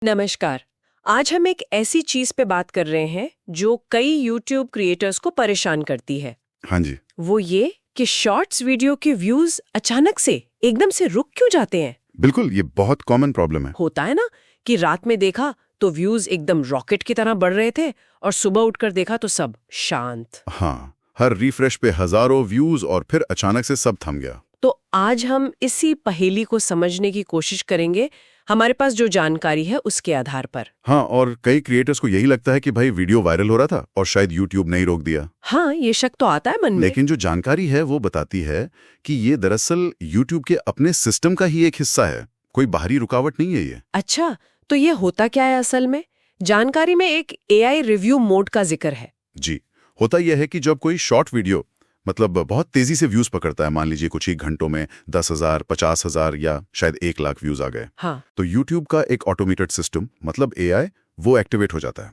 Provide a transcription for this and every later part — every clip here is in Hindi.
नमस्कार। आज हम एक ऐसी चीज पे बात कर रहे हैं जो कई YouTube क्रिएटर्स को परेशान करती है। हाँ जी। वो ये कि शॉर्ट्स वीडियो के व्यूज अचानक से एकदम से रुक क्यों जाते हैं। बिल्कुल, ये बहुत कॉमन प्रॉब्लम है। होता है ना कि रात में देखा तो व्यूज एकदम रॉकेट की तरह बढ़ रहे थे और सुबह उठकर देखा तो सब शांत। हाँ, हर रिफ्रेश पे हजारों व्यूज और फिर अचानक से सब थम गया। तो आज हम इसी पहेली को समझने की कोशिश करेंगे, हमारे पास जो जानकारी है उसके आधार पर। हाँ, और कई क्रिएटर्स को यही लगता है कि भाई वीडियो वायरल हो रहा था और शायद यूट्यूब नहीं रोक दिया। हाँ, ये शक तो आता है मन में। लेकिन जो जानकारी है वो बताती है कि ये दरअसल यूट्यूब के अपने सिस्टम का ही एक हिस्सा है, कोई बाहरी रुकावट नहीं है ये। अच्छा, तो ये होता क्या है असल में? जानकारी में एक AI रिव्यू मोड का जिक्र है। जी, होता यह है कि जब कोई शॉर्ट वीडियो मतलब बहुत तेजी से व्यूज पकड़ता है, मान लीजिए कुछ ही घंटों में 10,000, 50,000 या शायद 1 लाख व्यूज आ गए, हाँ। तो यूट्यूब का एक ऑटोमेटेड सिस्टम मतलब AI वो एक्टिवेट हो जाता है।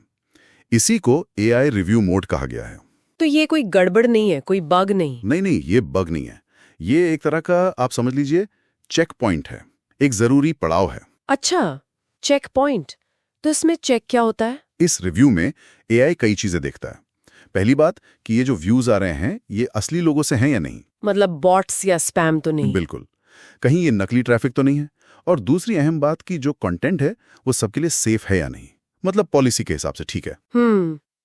इसी को AI रिव्यू मोड कहा गया है। तो ये कोई गड़बड़ नहीं है, कोई बग नहीं? नहीं, ये बग नहीं है। ये एक तरह का आप समझ लीजिए चेक पॉइंट है, एक जरूरी पड़ाव है। अच्छा, चेक पॉइंट। तो इसमें चेक क्या होता है? इस रिव्यू में AI कई चीजें देखता है। पहली बात कि ये जो व्यूज आ रहे हैं ये असली लोगों से हैं या नहीं। मतलब बॉट्स या स्पैम तो नहीं? बिल्कुल, कहीं ये नकली ट्रैफिक तो नहीं है। और दूसरी अहम बात कि जो कंटेंट है वो सबके लिए सेफ है या नहीं, मतलब पॉलिसी के हिसाब से ठीक है।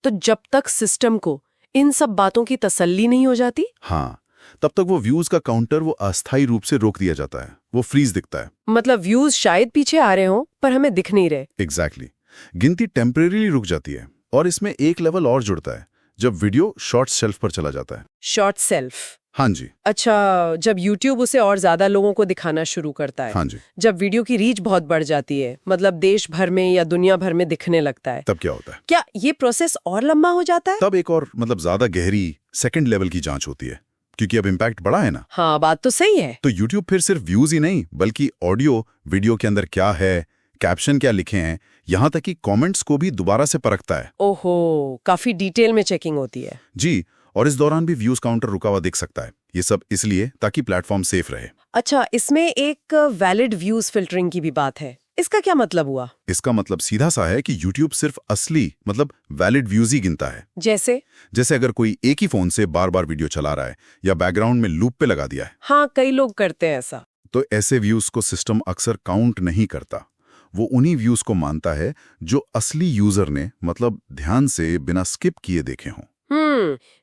तो जब तक सिस्टम को इन सब बातों की तसल्ली नहीं हो जाती, हाँ, तब तक वो व्यूज का काउंटर वो अस्थायी रूप से रोक दिया जाता है, वो फ्रीज दिखता है। मतलब व्यूज शायद पीछे आ रहे हों पर हमें दिख नहीं रहे। एग्जैक्टली, गिनती टेम्परेरीली रुक जाती है। और इसमें एक लेवल और जुड़ता है जब वीडियो शॉर्ट शेल्फ पर चला जाता है। Short self? हाँ जी। अच्छा, जब YouTube उसे और ज्यादा लोगों को दिखाना शुरू करता है। हाँ जी। जब वीडियो की रीच बहुत बढ़ जाती है, मतलब देश भर में या दुनिया भर में दिखने लगता है, तब क्या होता है? क्या ये प्रोसेस और लंबा हो जाता है? तब एक और मतलब ज्यादा गहरी सेकंड लेवल की जांच होती है, क्योंकि अब इम्पैक्ट बड़ा है ना। हाँ, बात तो सही है। तो YouTube फिर सिर्फ व्यूज ही नहीं बल्कि ऑडियो, वीडियो के अंदर क्या है, कैप्शन क्या लिखे हैं, यहाँ तक कि कमेंट्स को भी दोबारा से परखता है। ओहो, काफी डिटेल में चेकिंग होती है। जी, और इस दौरान भी व्यूज काउंटर रुका हुआ दिख सकता है। ये सब इसलिए ताकि प्लेटफॉर्म सेफ रहे। अच्छा, इसमें एक वैलिड व्यूज फिल्टरिंग की भी बात है। इसका क्या मतलब हुआ? इसका मतलब सीधा सा है कि YouTube सिर्फ असली मतलब वैलिड व्यूज ही गिनता है। जैसे अगर कोई एक ही फोन से बार बार वीडियो चला रहा है या बैकग्राउंड में लूप पे लगा दिया है। हाँ, कई लोग करते हैं ऐसा। तो ऐसे व्यूज को सिस्टम अक्सर काउंट नहीं करता। वो उन्हीं व्यूज को मानता है जो असली यूजर ने मतलब ध्यान से बिना स्किप किए देखे हों।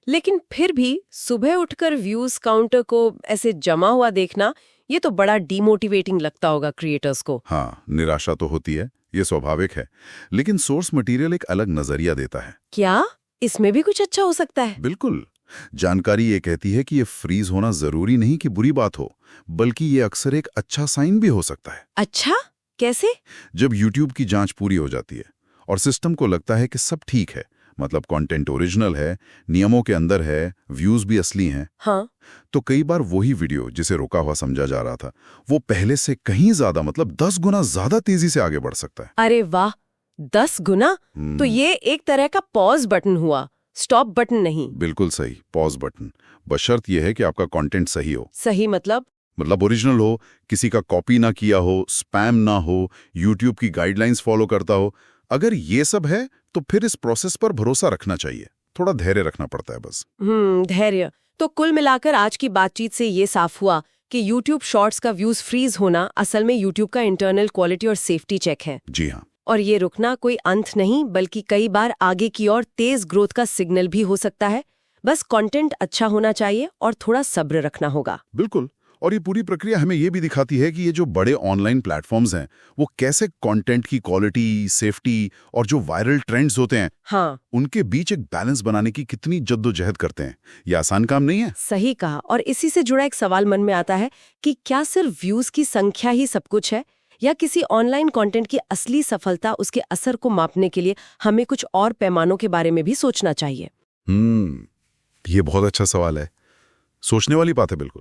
लेकिन फिर भी सुबह उठकर व्यूज काउंटर को ऐसे जमा हुआ देखना, ये तो बड़ा डीमोटिवेटिंग लगता होगा क्रिएटर्स को। हाँ, निराशा तो होती है, ये स्वाभाविक है। लेकिन सोर्स मटेरियल एक अलग नजरिया देता है। क्या इसमें भी कुछ अच्छा हो सकता है? बिल्कुल। जानकारी ये कहती है कि ये फ्रीज होना जरूरी नहीं कि बुरी बात हो, बल्कि ये अक्सर एक अच्छा साइन भी हो सकता है। अच्छा, कैसे? जब YouTube की जांच पूरी हो जाती है और सिस्टम को लगता है कि सब ठीक है, मतलब कंटेंट ओरिजिनल है, नियमों के अंदर है, व्यूज भी असली हैं, हाँ, तो कई बार वही वीडियो जिसे रोका हुआ समझा जा रहा था, वो पहले से कहीं ज्यादा मतलब 10 गुना ज्यादा तेजी से आगे बढ़ सकता है। अरे वाह, 10 गुना? तो ये एक तरह का पॉज बटन हुआ, स्टॉप बटन नहीं। बिल्कुल सही, पॉज बटन। बशर्त यह है कि आपका कंटेंट सही हो। सही मतलब ओरिजिनल हो, किसी का कॉपी ना किया हो, स्पैम ना हो, यूट्यूब की गाइडलाइंस फॉलो करता हो। अगर ये सब है तो फिर इस प्रोसेस पर भरोसा रखना चाहिए। थोड़ा धैर्य रखना पड़ता है बस। धैर्य। तो कुल मिलाकर आज की बातचीत से ये साफ हुआ कि YouTube शॉर्ट्स का व्यूज फ्रीज होना असल में YouTube का इंटरनल क्वालिटी और सेफ्टी चेक है। जी हाँ। और ये रुकना कोई अंत नहीं बल्कि कई बार आगे की और तेज ग्रोथ का सिग्नल भी हो सकता है। बस कंटेंट अच्छा होना चाहिए और थोड़ा सब्र रखना होगा। बिल्कुल। और ये पूरी प्रक्रिया हमें ये भी दिखाती है कि ये जो बड़े ऑनलाइन प्लेटफॉर्म्स हैं वो कैसे कंटेंट की क्वालिटी, सेफ्टी और जो वायरल ट्रेंड्स होते हैं, हाँ, उनके बीच एक बैलेंस बनाने की कितनी जद्दोजहद करते हैं। ये आसान काम नहीं है। सही कहा। और इसी से जुड़ा एक सवाल मन में आता है कि क्या सिर्फ व्यूज की संख्या ही सब कुछ है, या किसी ऑनलाइन कंटेंट की असली सफलता, उसके असर को मापने के लिए हमें कुछ और पैमानों के बारे में भी सोचना चाहिए? ये बहुत अच्छा सवाल है, सोचने वाली बात है। बिल्कुल।